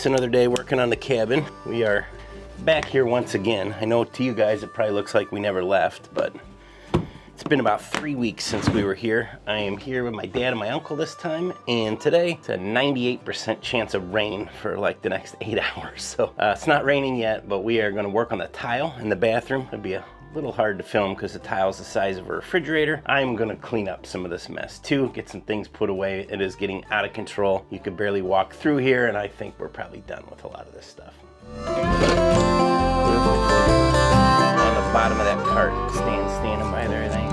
It's another day working on the cabin. We are back here once again. I know to you guys it probably looks like we never left, but it's been about 3 weeks since we were here. I am here with my dad and my uncle this time, and today it's a 98% chance of rain for like the next 8 hours. So it's not raining yet, but we are going to work on the tile in the bathroom. It'll be a little hard to film because the tile's the size of a refrigerator. I'm gonna clean up some of this mess too, get some things put away. It is getting out of control. You could barely walk through here, and I think we're probably done with a lot of this stuff. On the bottom of that cart, standing by there, I think.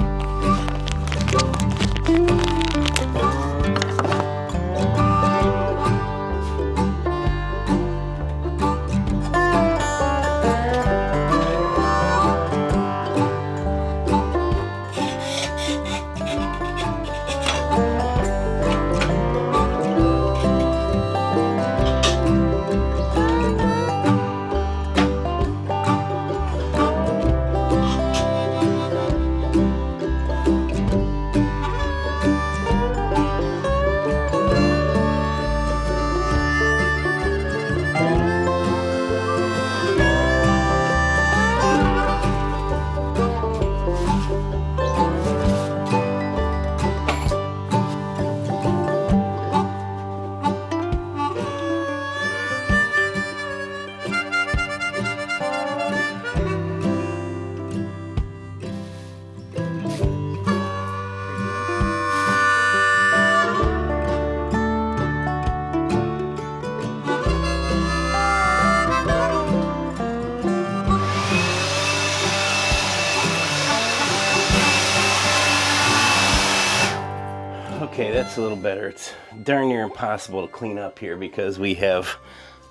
Okay, that's a little better. It's darn near impossible to clean up here because we have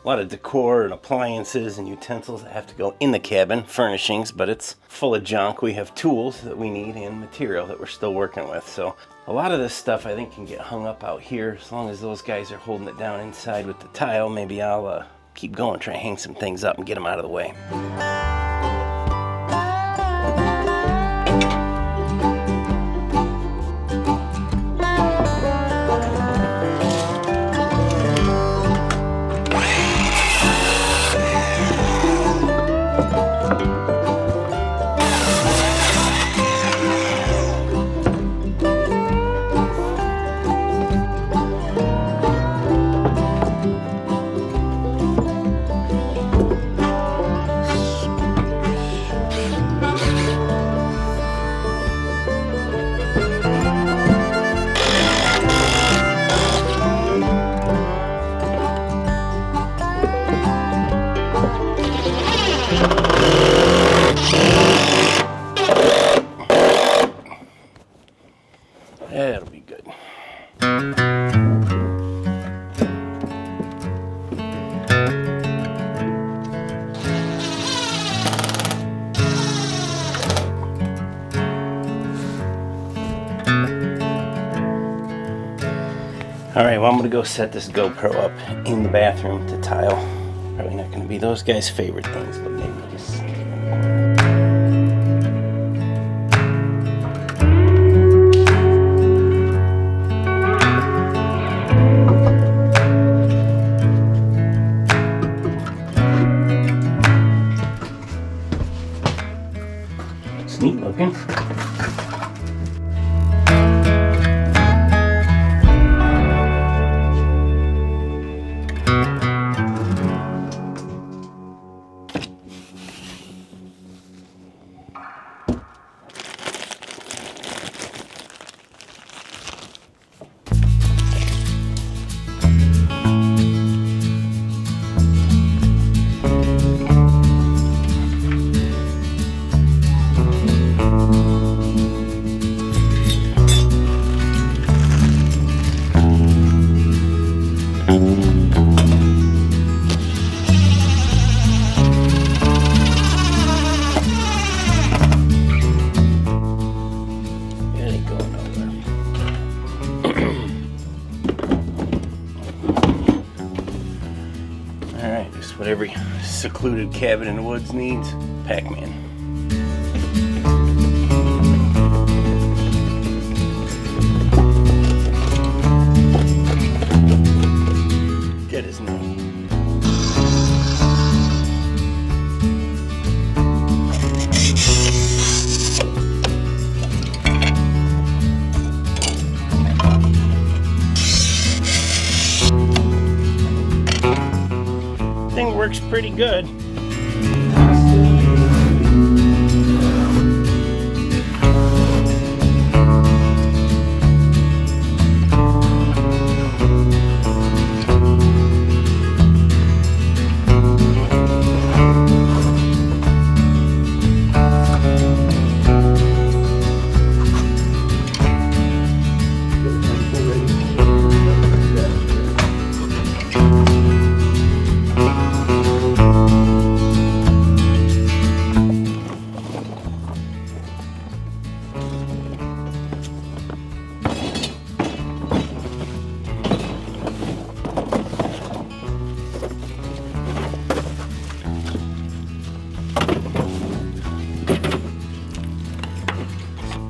a lot of decor and appliances and utensils that have to go in the cabin, furnishings, but it's full of junk. We have tools that we need and material that we're still working with. So a lot of this stuff I think can get hung up out here as long as those guys are holding it down inside with the tile. Maybe I'll keep going, try and hang some things up and get them out of the way. That'll be good. All right, well, I'm gonna go set this GoPro up in the bathroom to tile. Probably not gonna be those guys' favorite things, but maybe just... It's neat looking. What every secluded cabin in the woods needs, Pac-Man. Get his name. works pretty good.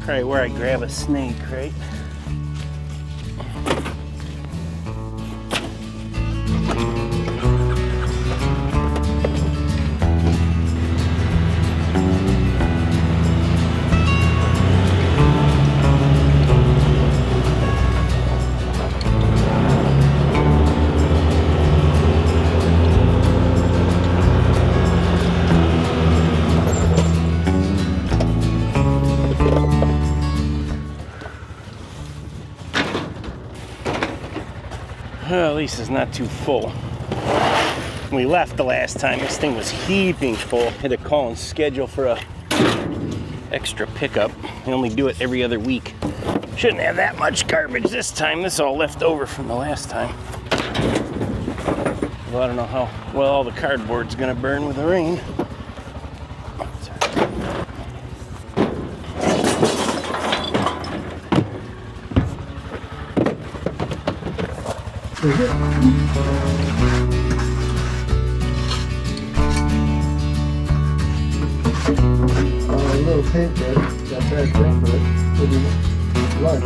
Probably where I grab a snake, right? Well, at least it's not too full. When we left the last time, this thing was heaping full. Had to call and schedule for a extra pickup. We only do it every other week. Shouldn't have that much garbage this time. This is all left over from the last time. Well, I don't know how well all the cardboard's gonna burn with the rain. A little paint bed, got bad thing for it. A lot of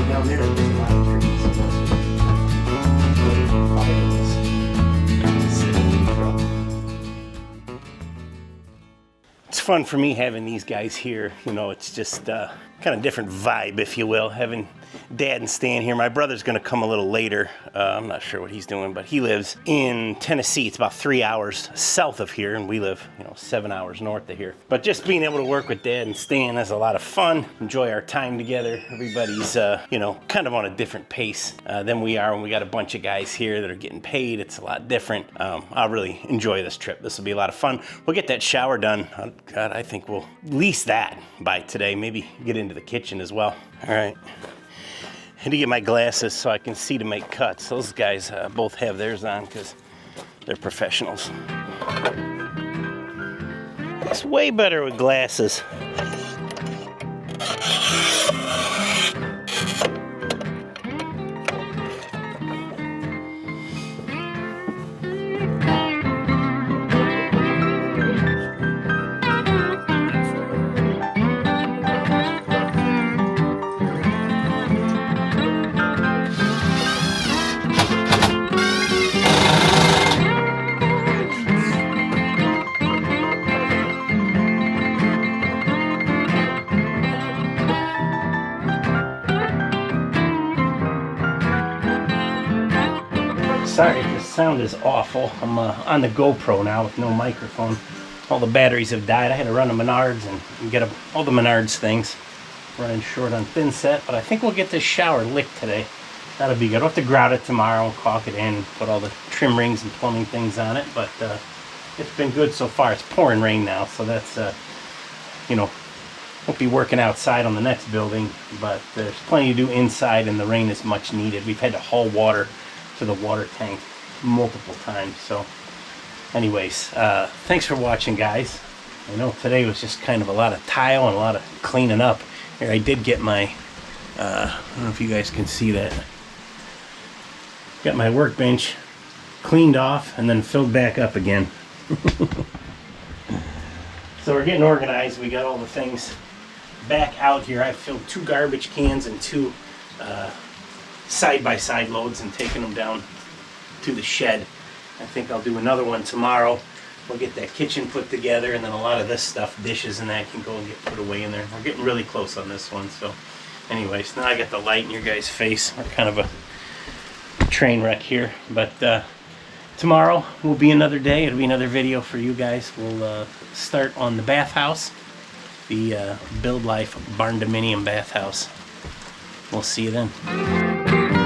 Down there, there's a lot of trees. It's fun for me having these guys here. You know, it's just kind of different vibe, if you will, having Dad and Stan here. My brother's gonna come a little later. I'm not sure what he's doing, but he lives in Tennessee. It's about 3 hours south of here, and we live, 7 hours north of here. But just being able to work with Dad and Stan is a lot of fun. Enjoy our time together. Everybody's, kind of on a different pace than we are when we got a bunch of guys here that are getting paid. It's a lot different. I'll really enjoy this trip. This will be a lot of fun. We'll get that shower done. Oh, God, I think we'll lease that by today. Maybe get into the kitchen as well. All right. I had to get my glasses so I can see to make cuts. Those guys both have theirs on because they're professionals. It's way better with glasses. Sorry if the sound is awful. I'm on the GoPro now with no microphone. All the batteries have died. I had to run to Menards and get all the Menards things. Running short on thin set, but I think we'll get this shower licked today. That'll be good. I'll have to grout it tomorrow and caulk it in and put all the trim rings and plumbing things on it, but it's been good so far. It's pouring rain now, so that's, won't be working outside on the next building, but there's plenty to do inside and the rain is much needed. We've had to haul water to the water tank multiple times. So anyways, thanks for watching, guys. I know today was just kind of a lot of tile and a lot of cleaning up. Here, I did get my I don't know if you guys can see that. Got my workbench cleaned off and then filled back up again. So we're getting organized. We got all the things back out here. I filled 2 garbage cans and 2 side-by-side loads and taking them down to the shed. I think I'll do another one tomorrow. we'll get that kitchen put together, and then a lot of this stuff, dishes and that, can go and get put away in there. We're getting really close on this one. So anyways, now I got the light in your guys' face. We're kind of a train wreck here, but tomorrow will be another day. It'll be another video for you guys. We'll start on the bathhouse, the Build Life barn dominium bathhouse. We'll see you then.